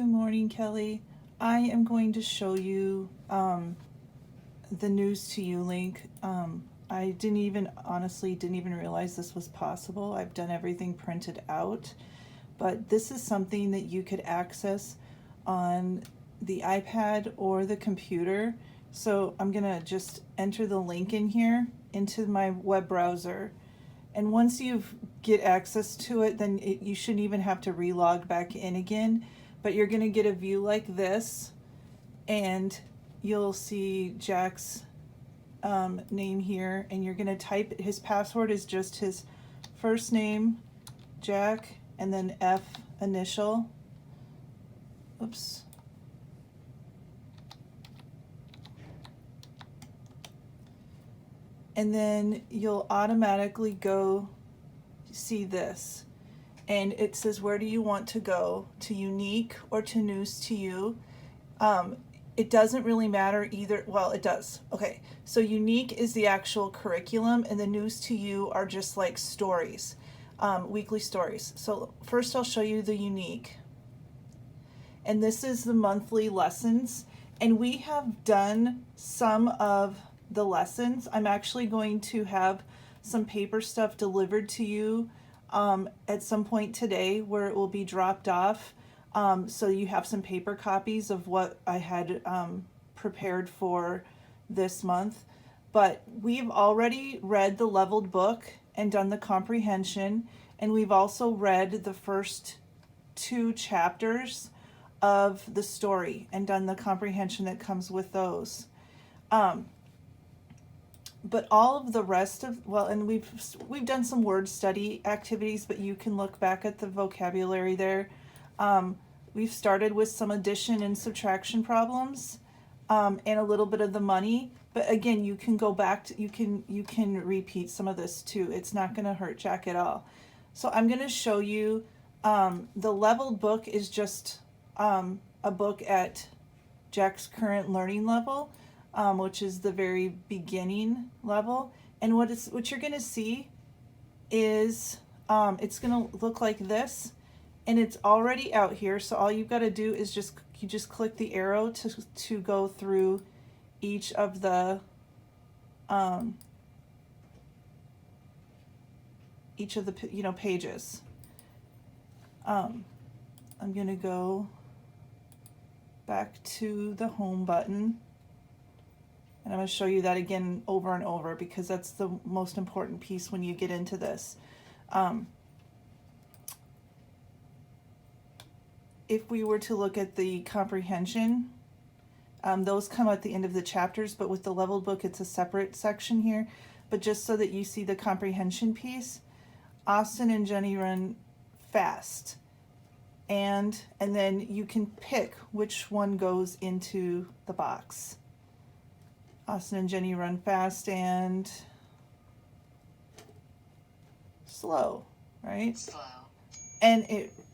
Good morning, Kelly. I am going to show you the News to You link. I honestly didn't even realize this was possible. I've done everything printed out, but this is something that you could access on the iPad or the computer. So I'm gonna just enter the link in here into my web browser. And once you get access to it, then you shouldn't even have to relog back in again. But you're going to get a view like this, and you'll see Jack's name here, and you're going to type, his password is just his first name, Jack, and then F initial. Oops. And then you'll automatically go see this. And it says, where do you want to go? To Unique or to News to You? It doesn't really matter either. Well, it does. Okay, so Unique is the actual curriculum, and the News to You are just like stories, weekly stories. So first I'll show you the Unique. And this is the monthly lessons. And we have done some of the lessons. I'm actually going to have some paper stuff delivered to you at some point today, where it will be dropped off, so you have some paper copies of what I had prepared for this month. But we've already read the leveled book and done the comprehension, and we've also read the first 2 chapters of the story and done the comprehension that comes with those. But all of the rest of, well, and we've done some word study activities, but you can look back at the vocabulary there. We've started with some addition and subtraction problems, and a little bit of the money. But again, you can go back to, you can repeat some of this too. It's not going to hurt Jack at all. So I'm going to show you, the leveled book is just a book at Jack's current learning level. Which is the very beginning level. And what you're going to see is it's going to look like this, and it's already out here. So all you've got to do is you just click the arrow to go through each of the pages. I'm going to go back to the home button. And I'm going to show you that again over and over, because that's the most important piece when you get into this. If we were to look at the comprehension, those come at the end of the chapters, but with the leveled book, it's a separate section here. But just so that you see the comprehension piece, Austin and Jenny run fast. And then you can pick which one goes into the box. Austin and Jenny run fast and slow, right? Slow. And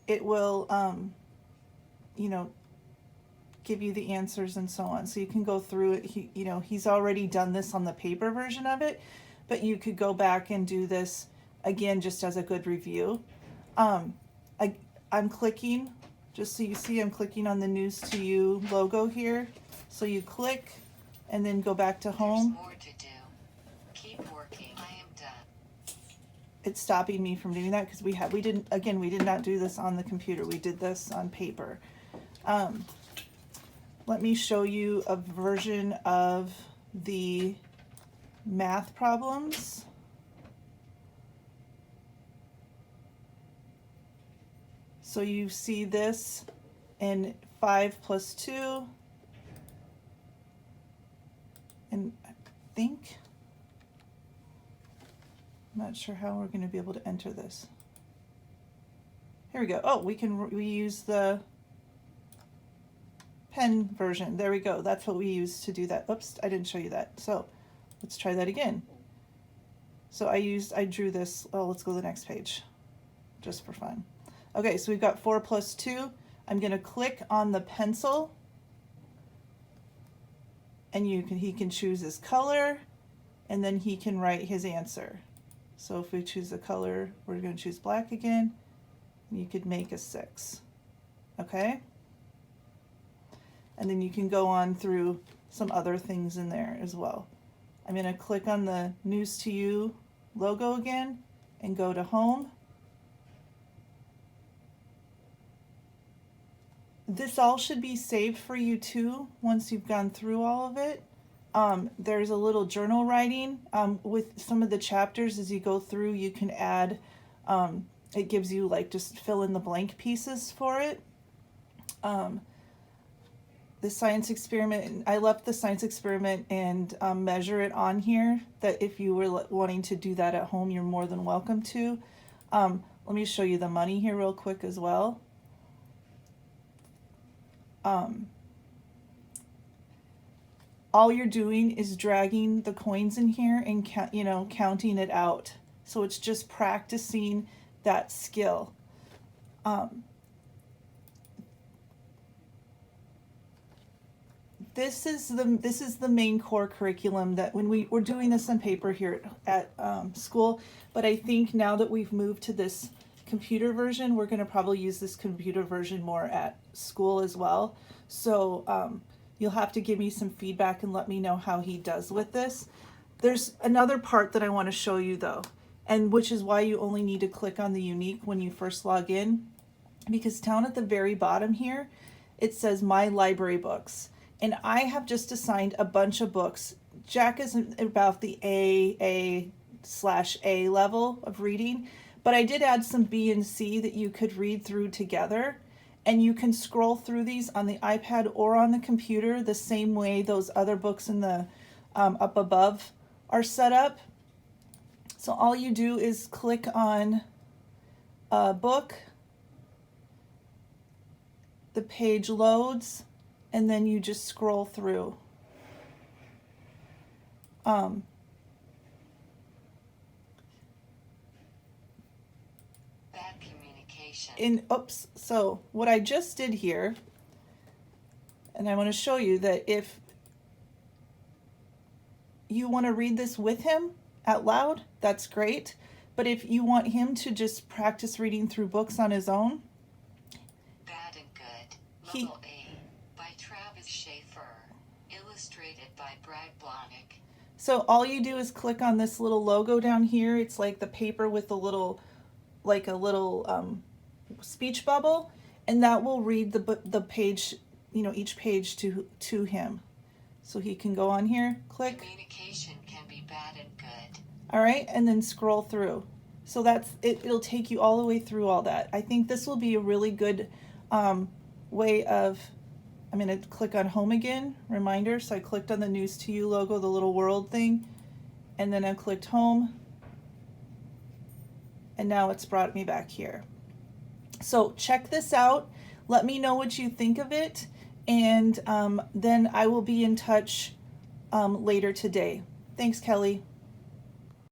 it will, give you the answers and so on. So you can go through it. He's already done this on the paper version of it, but you could go back and do this again just as a good review. I'm clicking, just so you see, I'm clicking on the News to You logo here. So you click, and then go back to home. There's more to do. Keep working. I am done. It's stopping me from doing that because we did not do this on the computer. We did this on paper. Let me show you a version of the math problems. So you see this in 5 plus 2. And I think, I'm not sure how we're going to be able to enter this. Here we go. Oh, we use the pen version. There we go. That's what we use to do that. Oops, I didn't show you that. So let's try that again. So I drew this. Oh, let's go to the next page just for fun. Okay, so we've got 4 plus 2. I'm going to click on the pencil, and he can choose his color, and then he can write his answer. So if we choose a color, we're going to choose black again. You could make a 6. Okay? And then you can go on through some other things in there as well. I'm going to click on the News to You logo again and go to Home. This all should be saved for you too once you've gone through all of it. There's a little journal writing with some of the chapters. As you go through, you can add, it gives you like just fill in the blank pieces for it. The science experiment, I left the science experiment and measure it on here, that if you were wanting to do that at home, you're more than welcome to. Let me show you the money here real quick as well. All you're doing is dragging the coins in here and counting it out. So it's just practicing that skill. This is the main core curriculum that when we're doing this on paper here at school, but I think now that we've moved to this computer version, we're going to probably use this computer version more at school as well. So you'll have to give me some feedback and let me know how he does with this. There's another part that I want to show you though, and which is why you only need to click on the unique when you first log in, because down at the very bottom here, it says My Library Books. And I have just assigned a bunch of books. Jack is about the A/A level of reading, but I did add some B and C that you could read through together. And you can scroll through these on the iPad or on the computer the same way those other books in the up above are set up. So all you do is click on a book, the page loads, and then you just scroll through. Bad communication. So what I just did here, and I want to show you that if you want to read this with him out loud, that's great. But if you want him to just practice reading through books on his own, Bad and Good, Level A, by Travis Schaefer, illustrated by Brad Blahnik. So all you do is click on this little logo down here. It's like the paper with a little, speech bubble, and that will read the page, each page to him. So he can go on here, click. Communication can be bad and good. All right, and then scroll through. So that's it. It'll take you all the way through all that. I think this will be a really good way of. I'm going to click on Home again, reminder. So I clicked on the News to You logo, the little world thing, and then I clicked Home, and now it's brought me back here. So check this out. Let me know what you think of it, and then I will be in touch later today. Thanks, Kelly.